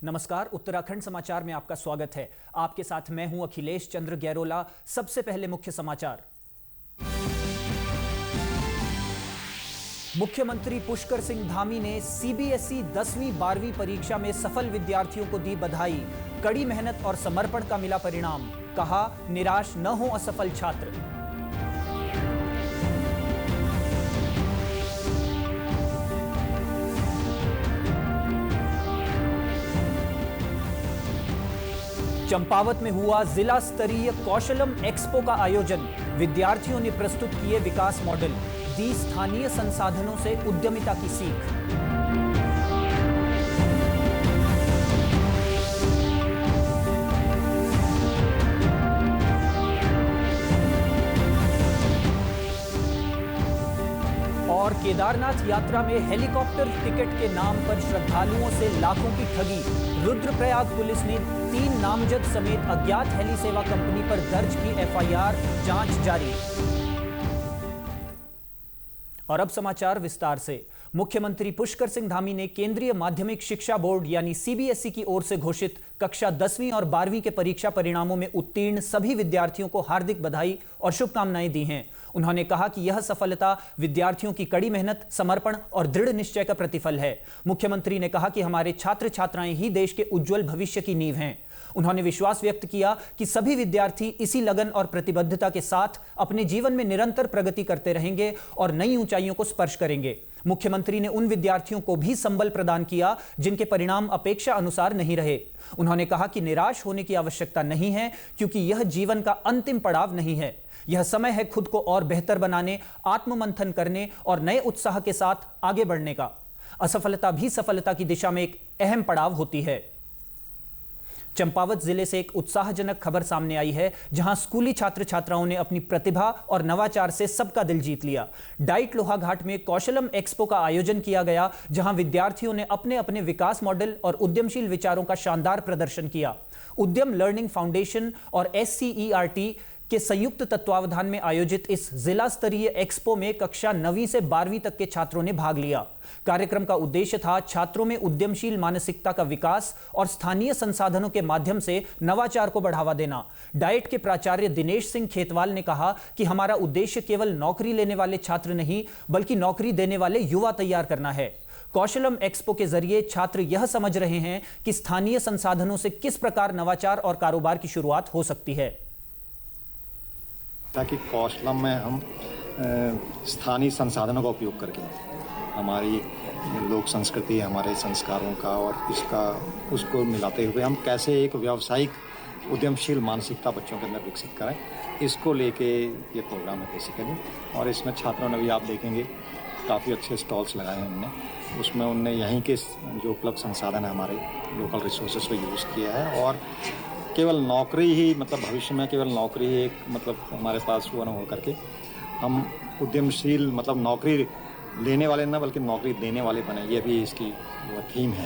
नमस्कार, उत्तराखंड समाचार में आपका स्वागत है। आपके साथ मैं हूं अखिलेश चंद्र गैरोला। सबसे पहले मुख्य समाचार। मुख्यमंत्री पुष्कर सिंह धामी ने सीबीएसई 10वीं 12वीं परीक्षा में सफल विद्यार्थियों को दी बधाई। कड़ी मेहनत और समर्पण का मिला परिणाम। कहा, निराश न हो असफल छात्र। चंपावत में हुआ जिला स्तरीय कौशलम एक्सपो का आयोजन। विद्यार्थियों ने प्रस्तुत किए विकास मॉडल। दी स्थानीय संसाधनों से उद्यमिता की सीख। और केदारनाथ यात्रा में हेलीकॉप्टर टिकट के नाम पर श्रद्धालुओं से लाखों की ठगी। रुद्रप्रयाग पुलिस ने 3 नामजद समेत अज्ञात हेली सेवा कंपनी पर दर्ज की एफआईआर। जांच जारी। और अब समाचार विस्तार से। मुख्यमंत्री पुष्कर सिंह धामी ने केंद्रीय माध्यमिक शिक्षा बोर्ड यानी सीबीएसई की ओर से घोषित कक्षा 10वीं और 12वीं के परीक्षा परिणामों में उत्तीर्ण सभी विद्यार्थियों को हार्दिक बधाई और शुभकामनाएं दी हैं। उन्होंने कहा कि यह सफलता विद्यार्थियों की कड़ी मेहनत, समर्पण और दृढ़ निश्चय का प्रतिफल है। मुख्यमंत्री ने कहा कि हमारे छात्र छात्राएं ही देश के उज्जवल भविष्य की नींव हैं। उन्होंने विश्वास व्यक्त किया कि सभी विद्यार्थी इसी लगन और प्रतिबद्धता के साथ अपने जीवन में निरंतर प्रगति करते रहेंगे और नई ऊंचाइयों को स्पर्श करेंगे। मुख्यमंत्री ने उन विद्यार्थियों को भी संबल प्रदान किया जिनके परिणाम अपेक्षा अनुसार नहीं रहे। उन्होंने कहा कि निराश होने की आवश्यकता नहीं है, क्योंकि यह जीवन का अंतिम पड़ाव नहीं है। यह समय है खुद को और बेहतर बनाने, आत्ममंथन करने और नए उत्साह के साथ आगे बढ़ने का। असफलता भी सफलता की दिशा में एक अहम पड़ाव होती है। चंपावत जिले से एक उत्साहजनक खबर सामने आई है, जहां स्कूली छात्र छात्राओं ने अपनी प्रतिभा और नवाचार से सबका दिल जीत लिया। डाइट लोहाघाट में कौशलम एक्सपो का आयोजन किया गया, जहां विद्यार्थियों ने अपने अपने विकास मॉडल और उद्यमशील विचारों का शानदार प्रदर्शन किया। उद्यम लर्निंग फाउंडेशन और SCERT के संयुक्त तत्वावधान में आयोजित इस जिला स्तरीय एक्सपो में कक्षा 9वीं से 12वीं तक के छात्रों ने भाग लिया। कार्यक्रम का उद्देश्य था छात्रों में उद्यमशील मानसिकता का विकास और स्थानीय संसाधनों के माध्यम से नवाचार को बढ़ावा देना। डाइट के प्राचार्य दिनेश सिंह खेतवाल ने कहा कि हमारा उद्देश्य केवल नौकरी लेने वाले छात्र नहीं, बल्कि नौकरी देने वाले युवा तैयार करना है। कौशलम एक्सपो के जरिए छात्र यह समझ रहे हैं कि स्थानीय संसाधनों से किस प्रकार नवाचार और कारोबार की शुरुआत हो सकती है। ताकि कौशलम में हम स्थानीय संसाधनों का उपयोग करके हमारी लोक संस्कृति, हमारे संस्कारों का और उसको मिलाते हुए हम कैसे एक व्यावसायिक उद्यमशील मानसिकता बच्चों के अंदर विकसित करें, इसको लेके ये प्रोग्राम है बेसिकली। और इसमें छात्रों ने भी, आप देखेंगे, काफ़ी अच्छे स्टॉल्स लगाए हैं उनने। उसमें उनने यहीं के जो उपलब्ध संसाधन है, हमारे लोकल रिसोर्सेज को यूज़ किया है। और केवल नौकरी ही, मतलब भविष्य में केवल नौकरी ही एक मतलब हमारे पास वो न हो करके हम उद्यमशील, मतलब नौकरी लेने वाले ना बल्कि नौकरी देने वाले बने, ये भी इसकी वो थीम है।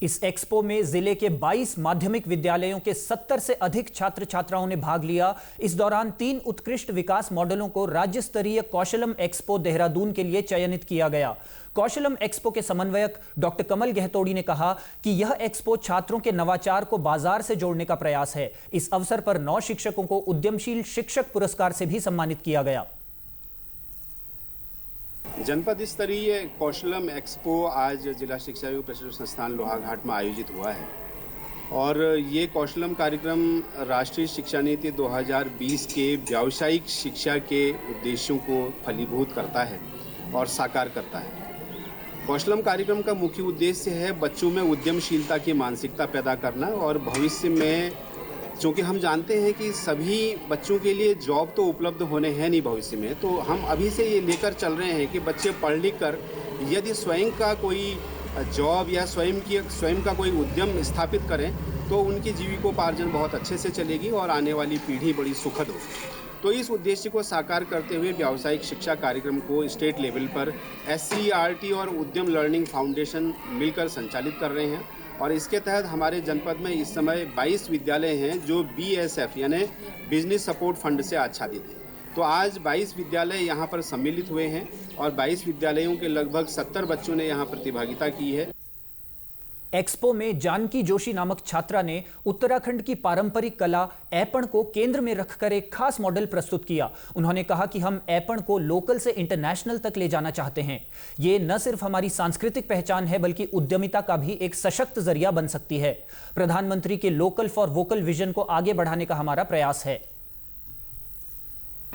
इस एक्सपो में जिले के 22 माध्यमिक विद्यालयों के 70 से अधिक छात्र छात्राओं ने भाग लिया। इस दौरान 3 उत्कृष्ट विकास मॉडलों को राज्य स्तरीय कौशलम एक्सपो देहरादून के लिए चयनित किया गया। कौशलम एक्सपो के समन्वयक डॉक्टर कमल गहतोड़ी ने कहा कि यह एक्सपो छात्रों के नवाचार को बाजार से जोड़ने का प्रयास है। इस अवसर पर 9 शिक्षकों को उद्यमशील शिक्षक पुरस्कार से भी सम्मानित किया गया। जनपद स्तरीय कौशलम एक्सपो आज जिला शिक्षा एवं प्रशिक्षण संस्थान लोहाघाट में आयोजित हुआ है। और ये कौशलम कार्यक्रम राष्ट्रीय शिक्षा नीति 2020 के व्यावसायिक शिक्षा के उद्देश्यों को फलीभूत करता है और साकार करता है। कौशलम कार्यक्रम का मुख्य उद्देश्य है बच्चों में उद्यमशीलता की मानसिकता पैदा करना। और भविष्य में, चूँकि हम जानते हैं कि सभी बच्चों के लिए जॉब तो उपलब्ध होने हैं नहीं भविष्य में, तो हम अभी से ये लेकर चल रहे हैं कि बच्चे पढ़ लिख कर यदि स्वयं का कोई जॉब या स्वयं का कोई उद्यम स्थापित करें तो उनकी जीविकोपार्जन बहुत अच्छे से चलेगी और आने वाली पीढ़ी बड़ी सुखद हो। तो इस उद्देश्य को साकार करते हुए व्यावसायिक शिक्षा कार्यक्रम को स्टेट लेवल पर SCERT और उद्यम लर्निंग फाउंडेशन मिलकर संचालित कर रहे हैं। और इसके तहत हमारे जनपद में इस समय 22 विद्यालय हैं जो BSF यानी बिजनेस सपोर्ट फंड से आच्छादित हैं। तो आज 22 विद्यालय यहाँ पर सम्मिलित हुए हैं और 22 विद्यालयों के लगभग 70 बच्चों ने यहाँ प्रतिभागिता की है। एक्सपो में जानकी जोशी नामक छात्रा ने उत्तराखंड की पारंपरिक कला ऐपण को केंद्र में रखकर एक खास मॉडल प्रस्तुत किया। उन्होंने कहा कि हम ऐपण को लोकल से इंटरनेशनल तक ले जाना चाहते हैं। ये न सिर्फ हमारी सांस्कृतिक पहचान है बल्कि उद्यमिता का भी एक सशक्त जरिया बन सकती है। प्रधानमंत्री के लोकल फॉर वोकल विजन को आगे बढ़ाने का हमारा प्रयास है।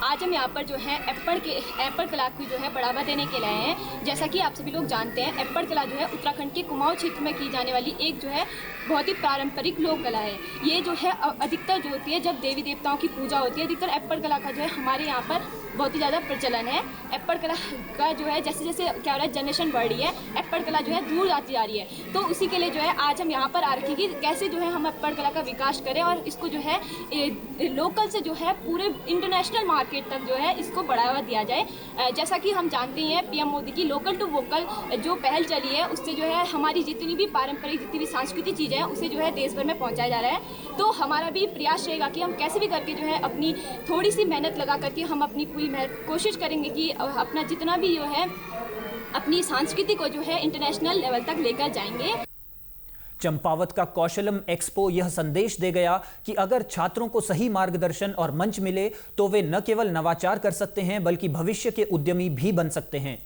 आज हम यहाँ पर जो है ऐपण कला की जो है बढ़ावा देने के लिए आए हैं। जैसा कि आप सभी लोग जानते हैं, ऐपण कला जो है उत्तराखंड के कुमाऊं क्षेत्र में की जाने वाली एक जो है बहुत ही पारंपरिक लोक कला है। ये जो है अधिकतर जो होती है जब देवी देवताओं की पूजा होती है, अधिकतर ऐपण कला का जो है हमारे यहाँ पर बहुत ही ज़्यादा प्रचलन है। ऐपण कला का जो है जैसे जैसे क्या हो रहा है, जनरेशन बढ़ रही है, ऐपण कला जो है दूर जाती जा रही है। तो उसी के लिए जो है आज हम यहाँ पर आ रखे कि कैसे जो है हम ऐपण कला का विकास करें और इसको जो है लोकल से जो है पूरे इंटरनेशनल मार्केट तक जो है इसको बढ़ावा दिया जाए। जैसा कि हम जानते हैं पीएम मोदी की लोकल टू वोकल जो पहल चली है, उससे जो है हमारी जितनी भी पारंपरिक जितनी भी सांस्कृतिक चीज़ें हैं उसे जो है देश भर में पहुँचाया जा रहा है। तो हमारा भी प्रयास रहेगा कि हम कैसे भी करके जो है अपनी थोड़ी सी मेहनत लगा करके हम अपनी पूरी कोशिश करेंगे कि अपना जितना भी जो है अपनी संस्कृति को जो है इंटरनेशनल लेवल तक लेकर जाएंगे। चंपावत का कौशलम एक्सपो यह संदेश दे गया कि अगर छात्रों को सही मार्गदर्शन और मंच मिले तो वे न केवल नवाचार कर सकते हैं बल्कि भविष्य के उद्यमी भी बन सकते हैं।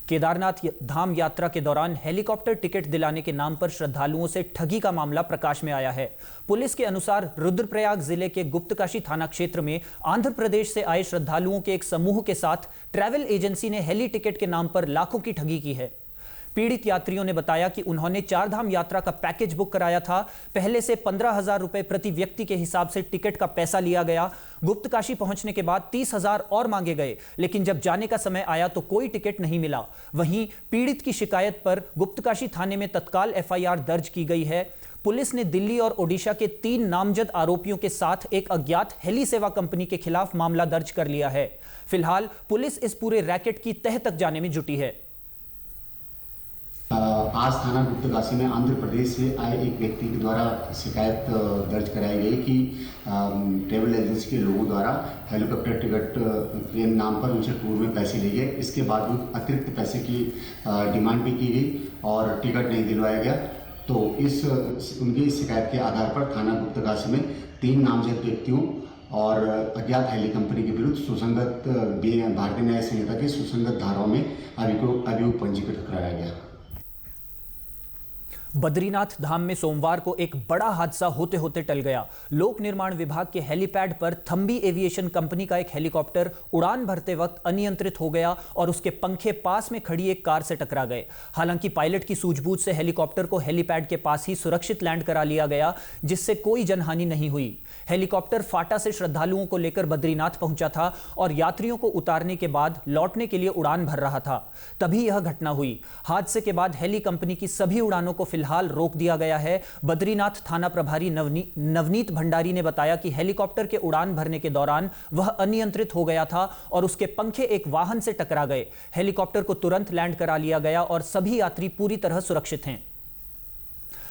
केदारनाथ धाम यात्रा के दौरान हेलीकॉप्टर टिकट दिलाने के नाम पर श्रद्धालुओं से ठगी का मामला प्रकाश में आया है। पुलिस के अनुसार रुद्रप्रयाग जिले के गुप्तकाशी थाना क्षेत्र में आंध्र प्रदेश से आए श्रद्धालुओं के एक समूह के साथ ट्रैवल एजेंसी ने हेली टिकट के नाम पर लाखों की ठगी की है। पीड़ित यात्रियों ने बताया कि उन्होंने चारधाम यात्रा का पैकेज बुक कराया था। पहले से 15,000 रुपए प्रति व्यक्ति के हिसाब से टिकट का पैसा लिया गया। गुप्तकाशी पहुंचने के बाद 30,000 और मांगे गए, लेकिन जब जाने का समय आया तो कोई टिकट नहीं मिला। वहीं पीड़ित की शिकायत पर गुप्तकाशी थाने में तत्काल एफआईआर दर्ज की गई है। पुलिस ने दिल्ली और ओडिशा के 3 नामजद आरोपियों के साथ एक अज्ञात हेली सेवा कंपनी के खिलाफ मामला दर्ज कर लिया है। फिलहाल पुलिस इस पूरे रैकेट की तह तक जाने में जुटी है। आज थाना गुप्तकाशी में आंध्र प्रदेश से आए एक व्यक्ति के द्वारा शिकायत दर्ज कराई गई कि ट्रैवल एजेंसी के लोगों द्वारा हेलीकॉप्टर टिकट के नाम पर उनसे टूर में पैसे लिए गए। इसके बावजूद अतिरिक्त पैसे की डिमांड भी की गई और टिकट नहीं दिलवाया गया। तो उनकी शिकायत के आधार पर थाना गुप्तकाशी में 3 नामजद व्यक्तियों और अज्ञात हेली कंपनी के विरुद्ध सुसंगत भारतीय न्याय संहिता के सुसंगत धाराओं में अभियोग पंजीकृत कराया गया। बद्रीनाथ धाम में सोमवार को एक बड़ा हादसा होते होते टल गया। लोक निर्माण विभाग के हेलीपैड पर थम्बी एविएशन कंपनी का एक हेलीकॉप्टर उड़ान भरते वक्त अनियंत्रित हो गया और उसके पंखे पास में खड़ी एक कार से टकरा गए। हालांकि पायलट की सूझबूझ से हेलीकॉप्टर को हेलीपैड के पास ही सुरक्षित लैंड करा लिया गया, जिससे कोई जनहानि नहीं हुई। हेलीकॉप्टर फाटा से श्रद्धालुओं को लेकर बद्रीनाथ पहुंचा था और यात्रियों को उतारने के बाद लौटने के लिए उड़ान भर रहा था, तभी यह घटना हुई। हादसे के बाद हेली कंपनी की सभी उड़ानों को फिलहाल रोक दिया गया है। बद्रीनाथ थाना प्रभारी नवनीत भंडारी ने बताया कि हेलीकॉप्टर के उड़ान भरने के दौरान वह अनियंत्रित हो गया था और उसके पंखे एक वाहन से टकरा गए। हेलीकॉप्टर को तुरंत लैंड करा लिया गया और सभी यात्री पूरी तरह सुरक्षित हैं।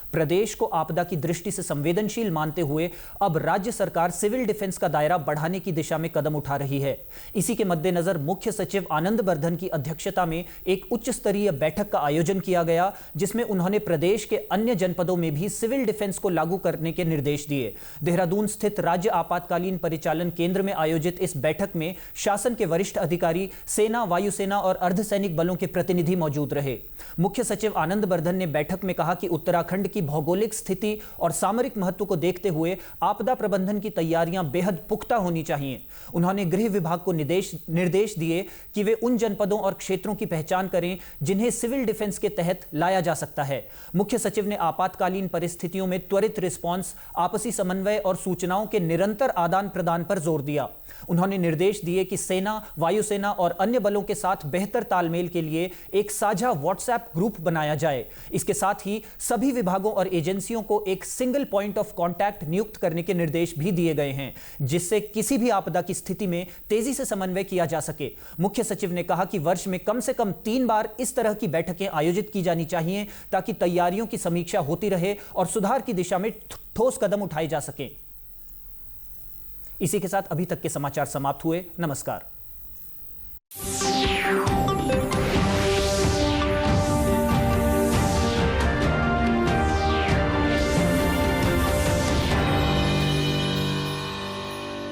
प्रदेश को आपदा की दृष्टि से संवेदनशील मानते हुए अब राज्य सरकार सिविल डिफेंस का दायरा बढ़ाने की दिशा में कदम उठा रही है। इसी के मद्देनजर मुख्य सचिव आनंद बर्धन की अध्यक्षता में एक उच्च स्तरीय बैठक का आयोजन किया गया, जिसमें उन्होंने प्रदेश के अन्य जनपदों में भी सिविल डिफेंस को लागू करने के निर्देश दिए। देहरादून स्थित राज्य आपातकालीन परिचालन केंद्र में आयोजित इस बैठक में शासन के वरिष्ठ अधिकारी, सेना, वायुसेना और अर्धसैनिक बलों के प्रतिनिधि मौजूद रहे। मुख्य सचिव आनंद बर्धन ने बैठक में कहा कि उत्तराखंड की भौगोलिक स्थिति और सामरिक महत्व को देखते हुए आपदा प्रबंधन की तैयारियां बेहद पुख्ता होनी चाहिए। उन्होंने गृह विभाग को निर्देश दिए कि वे उन जनपदों और क्षेत्रों की पहचान करें जिन्हें सिविल डिफेंस के तहत लाया जा सकता है। मुख्य सचिव ने आपातकालीन परिस्थितियों में त्वरित रिस्पांस, आपसी समन्वय और सूचनाओं के निरंतर आदान प्रदान पर जोर दिया। उन्होंने निर्देश दिए कि सेना, वायुसेना और अन्य बलों के साथ बेहतर तालमेल के लिए एक साझा व्हाट्सएप ग्रुप बनाया जाए। इसके साथ ही सभी विभागों और एजेंसियों को एक सिंगल पॉइंट ऑफ कांटेक्ट नियुक्त करने के निर्देश भी दिए गए हैं, जिससे किसी भी आपदा की स्थिति में तेजी से समन्वय किया जा सके। मुख्य सचिव ने कहा कि वर्ष में कम से कम 3 बार इस तरह की बैठकें आयोजित की जानी चाहिए ताकि तैयारियों की समीक्षा होती रहे और सुधार की दिशा में ठोस कदम उठाए जा सकें। इसी के साथ अभी तक के समाचार समाप्त हुए। नमस्कार।